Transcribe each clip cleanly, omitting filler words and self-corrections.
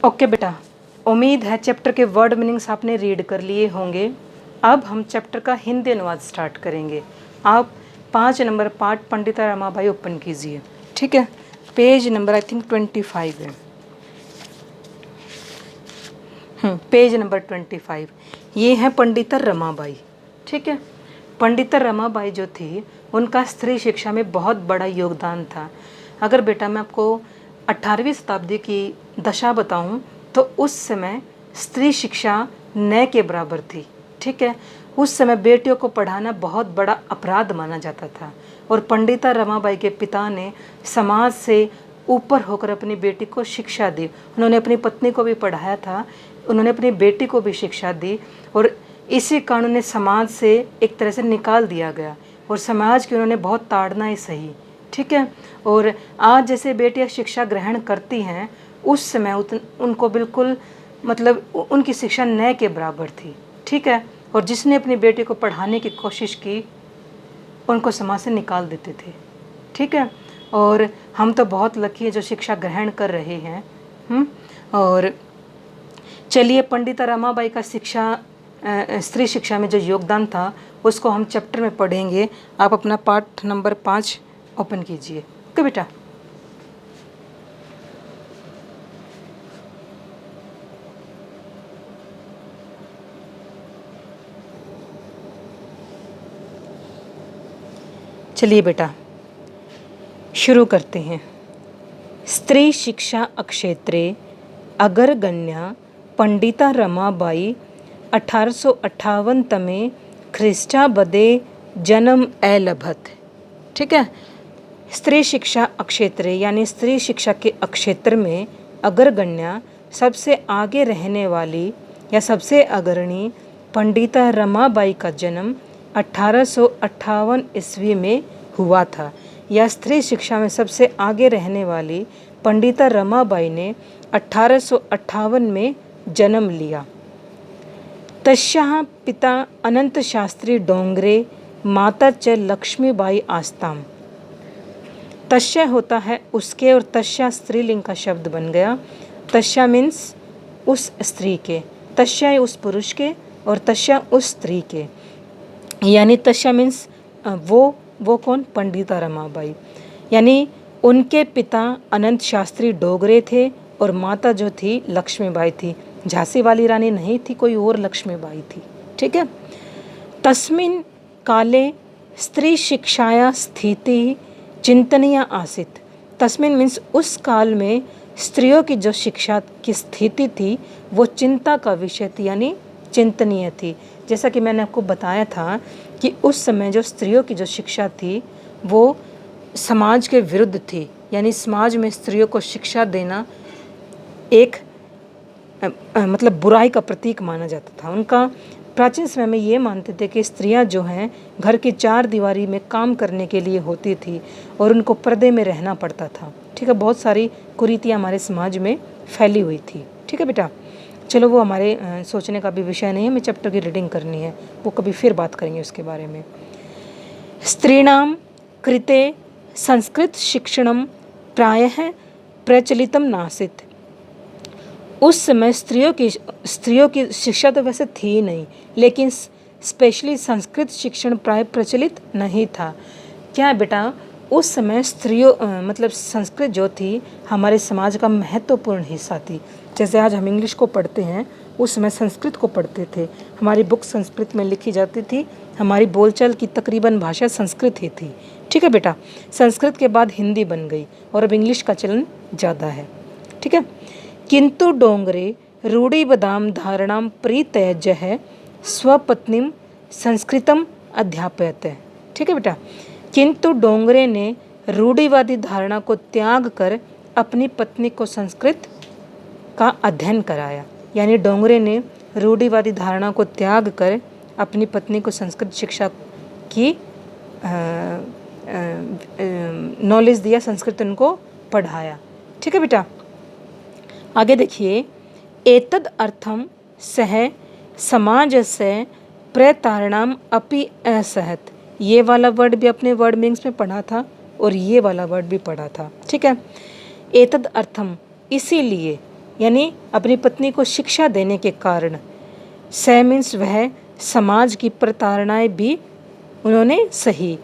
Okay बेटा, उम्मीद है चैप्टर के वर्ड मीनिंग्स आपने रीड कर लिए होंगे। अब हम चैप्टर का हिंदी अनुवाद स्टार्ट करेंगे। आप 5 नंबर पाठ पंडिता रमाबाई ओपन कीजिए। ठीक है, पेज नंबर आई थिंक 25 है। Page number 25। ये है पंडिता रमाबाई। ठीक है, पंडिता रमाबाई जो थी उनका स्त्री शिक्षा में बहुत बड़ा योगदान था। अगर बेटा मैं आपको 18वीं शताब्दी की दशा बताऊं तो उस समय स्त्री शिक्षा न के बराबर थी। ठीक है, उस समय बेटियों को पढ़ाना बहुत बड़ा अपराध माना जाता था और पंडिता रमाबाई के पिता ने समाज से ऊपर होकर अपनी बेटी को शिक्षा दी। उन्होंने अपनी पत्नी को भी पढ़ाया था, उन्होंने अपनी बेटी को भी शिक्षा दी और इसी कारण उन्हें समाज से एक तरह से निकाल दिया गया और समाज की उन्होंने बहुत ताड़ना ही सही। ठीक है, और आज जैसे बेटियां शिक्षा ग्रहण करती हैं उस समय उनको बिल्कुल मतलब उनकी शिक्षा न के बराबर थी। ठीक है, और जिसने अपनी बेटी को पढ़ाने की कोशिश की उनको समाज से निकाल देते थे। ठीक है, और हम तो बहुत लकी है जो शिक्षा ग्रहण कर रहे हैं। और चलिए पंडिता रमाबाई का स्त्री शिक्षा में जो योगदान था उसको हम चैप्टर में पढ़ेंगे। आप अपना पाठ नंबर 5 ओपन कीजिए। ओके बेटा, चलिए बेटा शुरू करते हैं। स्त्री शिक्षा अक्षेत्रे अग्रगण्या पंडिता रमाबाई 1858 तमे ख्रीष्टाब्दे जन्म अलभत। ठीक है, स्त्री शिक्षा अक्षेत्रे यानी स्त्री शिक्षा के अक्षेत्र में अग्रगण्या सबसे आगे रहने वाली या सबसे अग्रणी पंडिता रमाबाई का जन्म 1858 ईस्वी में हुआ था। या स्त्री शिक्षा में सबसे आगे रहने वाली पंडिता रमाबाई ने 1858 में जन्म लिया। तस्याः पिता अनंत शास्त्री डोंगरे, माता च लक्ष्मीबाई आस्ताम। तस्या होता है उसके और तस्या स्त्रीलिंग का शब्द बन गया। तस्या मीन्स उस स्त्री के, तस्या उस पुरुष के और तस्या उस स्त्री के, यानी तस्या मीन्स वो कौन? पंडिता रमाबाई। यानी उनके पिता अनंत शास्त्री डोगरे थे और माता जो थी लक्ष्मीबाई थी। झांसी वाली रानी नहीं थी, कोई और लक्ष्मीबाई थी। ठीक है, तस्मिन् काले स्त्री शिक्षाया स्थिति चिंतनीय आसीत। तस्मिन् मीन्स उस काल में स्त्रियों की जो शिक्षा की स्थिति थी वो चिंता का विषय थी, यानी चिंतनीय थी। जैसा कि मैंने आपको बताया था कि उस समय जो स्त्रियों की जो शिक्षा थी वो समाज के विरुद्ध थी, यानी समाज में स्त्रियों को शिक्षा देना एक मतलब बुराई का प्रतीक माना जाता था। उनका प्राचीन समय में ये मानते थे कि स्त्रियां जो हैं घर की 4 दीवारी में काम करने के लिए होती थी और उनको पर्दे में रहना पड़ता था। ठीक है, बहुत सारी कुरीतियाँ हमारे समाज में फैली हुई थी। ठीक है बेटा, चलो वो हमारे सोचने का भी विषय नहीं है, हमें चैप्टर की रीडिंग करनी है, वो कभी फिर बात करेंगे उसके बारे में। स्त्रीणाम कृते संस्कृत शिक्षणम प्रायः प्रचलितम नासीत। उस समय स्त्रियों की शिक्षा तो वैसे थी ही नहीं, लेकिन स्पेशली संस्कृत शिक्षण प्राय प्रचलित नहीं था। क्या बेटा, उस समय मतलब संस्कृत जो थी हमारे समाज का महत्वपूर्ण हिस्सा थी। जैसे आज हम इंग्लिश को पढ़ते हैं, उस समय संस्कृत को पढ़ते थे। हमारी बुक संस्कृत में लिखी जाती थी, हमारी बोलचाल की तकरीबन भाषा संस्कृत ही थी। ठीक है बेटा, संस्कृत के बाद हिंदी बन गई और अब इंग्लिश का चलन ज़्यादा है। ठीक है, किंतु डोंगरे रूढ़िबदाम धारणाम परित्यज्य है स्वपत्नीम संस्कृतम अध्यापयत है। ठीक है बेटा, किंतु डोंगरे ने रूढ़िवादी धारणा को त्याग कर अपनी पत्नी को संस्कृत का अध्ययन कराया। यानी डोंगरे ने रूढ़िवादी धारणा को त्याग कर अपनी पत्नी को संस्कृत शिक्षा की नॉलेज दिया, संस्कृत उनको पढ़ाया। ठीक है बेटा, आगे देखिए। एतद अर्थम सह समाज से प्रतारणाम अपि असहत। ये वाला वर्ड भी अपने वर्ड मीनिंग्स में पढ़ा था और ये वाला वर्ड भी पढ़ा था। ठीक है, एतद अर्थम इसीलिए, यानी अपनी पत्नी को शिक्षा देने के कारण। सह मीन्स वह समाज की प्रताड़नाएं भी उन्होंने सही।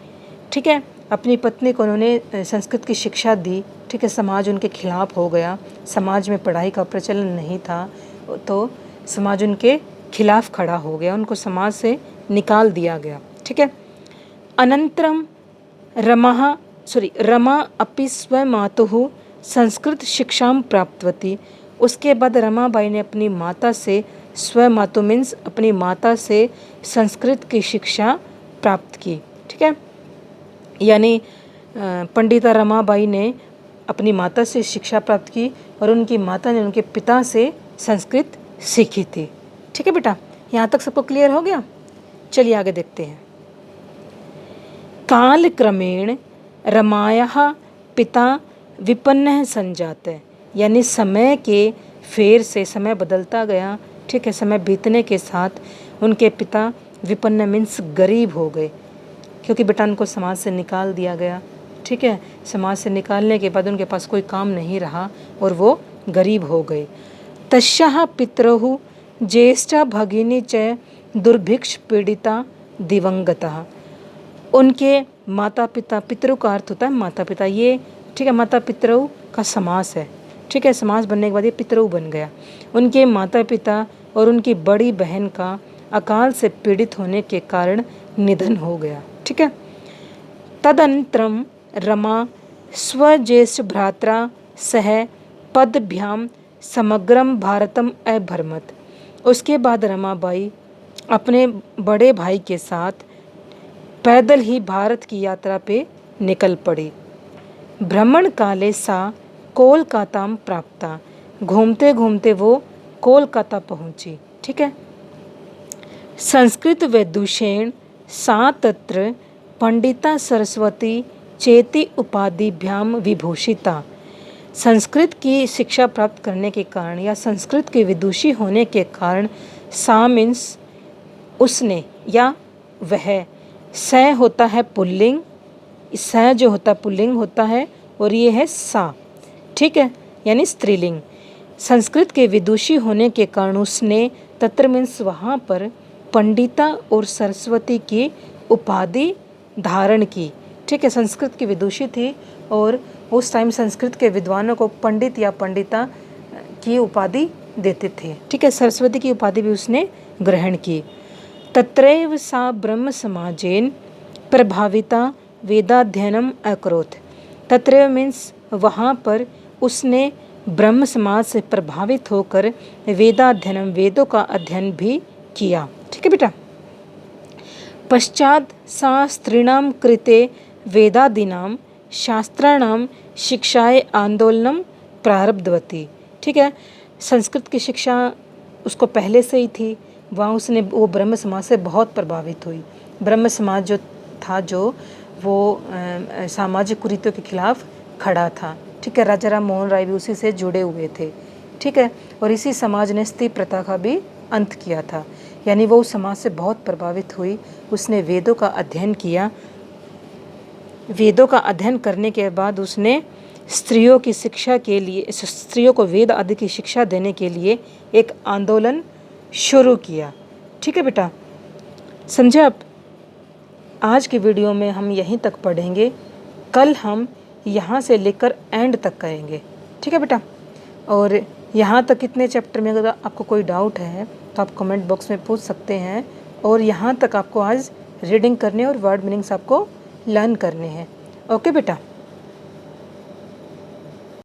ठीक है, अपनी पत्नी को उन्होंने संस्कृत की शिक्षा दी। ठीक है, समाज उनके खिलाफ हो गया, समाज में पढ़ाई का प्रचलन नहीं था, तो समाज उनके खिलाफ खड़ा हो गया, उनको समाज से निकाल दिया गया। ठीक है, अनंतरम रमा अपि स्वमातुः संस्कृत शिक्षां प्राप्तवती। उसके बाद रमाबाई ने अपनी माता से, स्वमातु मीन्स अपनी माता से संस्कृत की शिक्षा प्राप्त की। ठीक है, यानी पंडिता रमाबाई ने अपनी माता से शिक्षा प्राप्त की और उनकी माता ने उनके पिता से संस्कृत सीखी थी। ठीक है बेटा, यहाँ तक सबको क्लियर हो गया? चलिए आगे देखते हैं। काल क्रमेण रमायाः पिता विपन्नः संजात, यानी समय के फेर से समय बदलता गया। ठीक है, समय बीतने के साथ उनके पिता विपन्न मीन्स गरीब हो गए, क्योंकि बेटा उनको समाज से निकाल दिया गया। ठीक है, समाज से निकालने के बाद उनके पास कोई काम नहीं रहा और वो गरीब हो गए। तस्याः पितरौ ज्येष्ठा भगिनी च दुर्भिक्ष पीड़िता दिवंगता। उनके माता पिता, पितरों का अर्थ होता है माता पिता, ये ठीक है माता पितरों का समास है। ठीक है, समास बनने के बाद ये पितरों बन गया। उनके माता पिता और उनकी बड़ी बहन का अकाल से पीड़ित होने के कारण निधन हो गया। ठीक है, तदनंतरम रमा स्वज्येष्ठ भ्रात्रा सह पदभ्याम समग्रम भारतम अभ्रमत। उसके बाद रमाबाई अपने बड़े भाई के साथ पैदल ही भारत की यात्रा पे निकल पड़ी। भ्रमण काले सा कोलकाता प्राप्ता। घूमते घूमते वो कोलकाता पहुंची। ठीक है, संस्कृत विदुषेण सा तत्र पंडिता सरस्वती चेति उपाधिभ्याम विभूषिता। संस्कृत की शिक्षा प्राप्त करने के कारण या संस्कृत के विदुषी होने के कारण, सा मीन्स उसने या वह, स होता है पुल्लिंग, स जो होता है पुल्लिंग होता है और ये है सा। ठीक है, यानी स्त्रीलिंग। संस्कृत के विदुषी होने के कारण उसने, तत्र मीन्स वहाँ पर, पंडिता और सरस्वती की उपाधि धारण की। ठीक है, संस्कृत की विदुषी थी और उस टाइम संस्कृत के विद्वानों को पंडित या पंडिता की उपाधि देते थे। ठीक है, सरस्वती की उपाधि भी उसने ग्रहण की। तत्रैव सा ब्रह्म समाजेन प्रभाविता वेदाध्ययनम अकरोत्। तत्रैव मीन्स वहाँ पर उसने ब्रह्म समाज से प्रभावित होकर वेदाध्ययनम, वेदों का अध्ययन भी किया। ठीक है बेटा, पश्चात सा स्त्रीणां कृते वेदादीनां शास्त्राणां शिक्षाए आंदोलनम प्रारब्धवती। ठीक है, संस्कृत की शिक्षा उसको पहले से ही थी, वहाँ उसने वो ब्रह्म समाज से बहुत प्रभावित हुई। ब्रह्म समाज जो था, जो वो सामाजिक कुरीतियों के खिलाफ खड़ा था। ठीक है, राजा राम मोहन राय भी उसी से जुड़े हुए थे। ठीक है, और इसी समाज ने स्त्री प्रथा का भी अंत किया था, यानी वो उस समाज से बहुत प्रभावित हुई। उसने वेदों का अध्ययन किया। वेदों का अध्ययन करने के बाद उसने स्त्रियों की शिक्षा के लिए, स्त्रियों को वेद आदि की शिक्षा देने के लिए एक आंदोलन शुरू किया। ठीक है बेटा, समझे आप? आज की वीडियो में हम यहीं तक पढ़ेंगे, कल हम यहाँ से लेकर एंड तक करेंगे। ठीक है बेटा, और यहाँ तक कितने चैप्टर में अगर आपको कोई डाउट है तो आप कमेंट बॉक्स में पूछ सकते हैं। और यहाँ तक आपको आज रीडिंग करने और वर्ड मीनिंग्स आपको लर्न करने हैं। ओके बेटा।